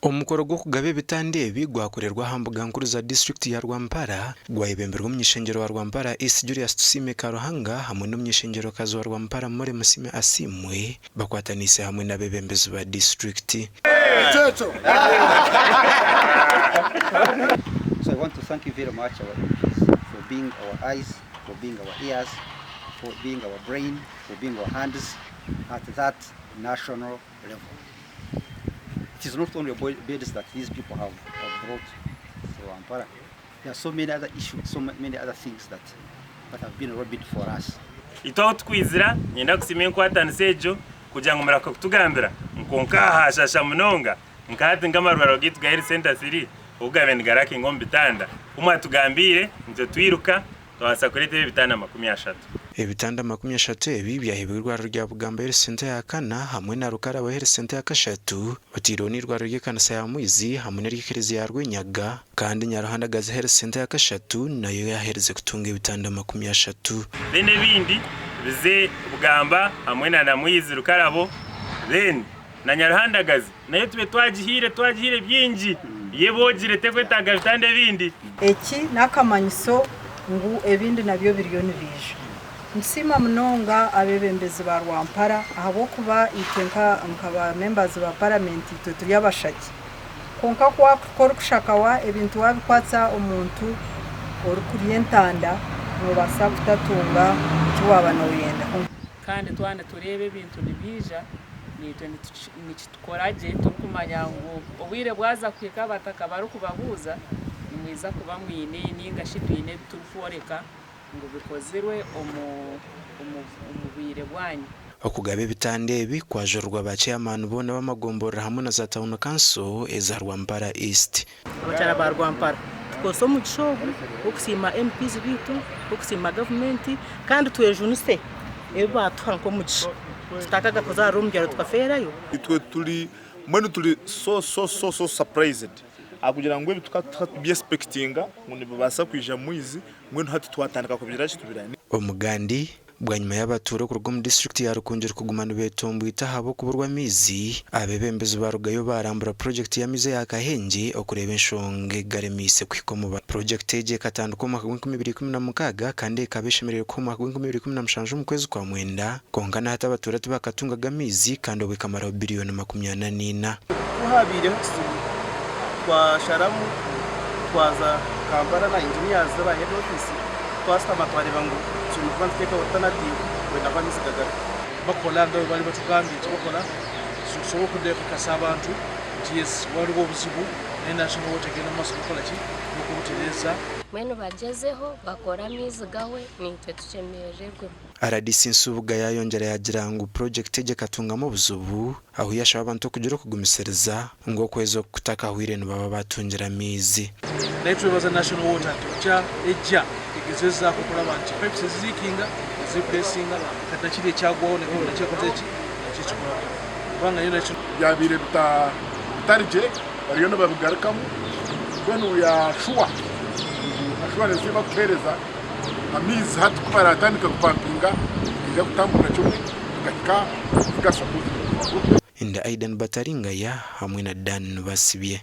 Omukoro gwo kugaba ebitanda ebi gwakorerwa hambuga nkuru za district ya Rwampara gwayebemberwa omunyeshengero wa Rwampara East Julius Tusime Karuhanga hamwe n'omunyeshengero kazi wa Rwampara More Musime Asimwe bakwatanise hamwe n'abebembezi ba district. So I want to thank you very much, our MPs, for being our eyes, for being our ears, for being our brain, for being our hands at that national level. It is not only beds that these people have brought to Rwampara. There are so many other issues, so many other things that have been lobbied for us. Itaho twizira nyenda kusime nkwatanise ejo kugira ngo muraka kutugambira nkonka hashasha munonga nkati ngamarwaro gitu ga health center siri ugabe ngarake ngombe bitanda umwe tugambire nzo twiruka twasa kurete bitanda 30. Ebitanda 30 ebi byahebirwa rya Bugamba Health Center ya Kana hamwe na Rukaraba Health Center ya Kashatu batironi rwa ryekanisa ya Mwizi hamwe n'irikirizi ya Rwenyaga kandi Nyaruhandagazi Health Center ya Kashatu nayo yahereze kutunga ebitanda 30. Bene bindi bize Bugamba hamwe na Mwizi Rukarabo then na Nyaruhandagazi nayo tube twagihire byingi yebogire tekwetaga bitanda bindi eki nakamanyiso ngu ebindi nabyo biriyoni bije Nsima mnonga abebembezi ba Rwampara ahabo kuba itenka nkaba members ba parliament turi abashaki konka kwa kushakawa ebintu wabikwatsa omuntu orukurientanda ngo basa kutatunga kiwaba no yenda kandi twane turebe ibintu nibija nikitukoraje tukumanya ngo obwire bwaza kwika bataka barukubabuza nimwiza kuba mwine ninga shitwine turuforeka ngo bikozerwe omubire bwanyu. Okugabe bitande ebi kwajorwa ba chairman bona b'amagombora hamwe na za town council eza Rwampara East. Abachara ba Rwampara koso mu gishobo okusima MPs bitu okusima government kandi twejunise eba twanko mu gisho tutakaga kuza rumbyaro tukaferayo itwe tuli mwene tuli so surprised akugira ngo bi expectinga ngo nibasa kwija Mwizi mwene hati twatandika kubyira kitubirani omugandi bwanyuma y'abatura ku rugom district ya Rukungiro kugumana betombu itahabo kuburwa mizi abebembezi barugayo barambura project ya mize ya Kahenge okureba enshonge garemise kwikomo ba project eje katanduko mu 2016 kandi kabeshemerere ko mu 2017 mu kwezi kwa mwenda kongana hata abatura tubakatunga gamizi kandi obikamara billion 24 kuhabire kwa sharamu twaza Kampala na engineers ba head office twasta matwari bangu sunufant keka alternative wenda bamisigaga bakola ndo bali batukambi tukola so kude kukasabantu yes wari obuzibu nenda shimo wotegena masokola ki mukubutereza mwene bagezeho bakora mizi gawe nitwe tucemererwe RDC Nsubuga yayongera yagira ngo project eje katungamo buzubu aho yashaba abantu kugira kugumisereza ngo kwezo kutaka hwire no baba batungira mizi Nature was a national water cha eja igezeza kukora abantu pipes zikinga zipresinga katachire cyagwaho ne ko cyakoze cyicikora banga yona cyo yabire bitarije bariyo no babigarukamo kwenu ya shuwa nziba kuhereza amizi hati kuba ratandika kupampinga ija kutambura cyo gakika gasabuze Inda Aidan Bataringaya hamwe na Dan Basibye.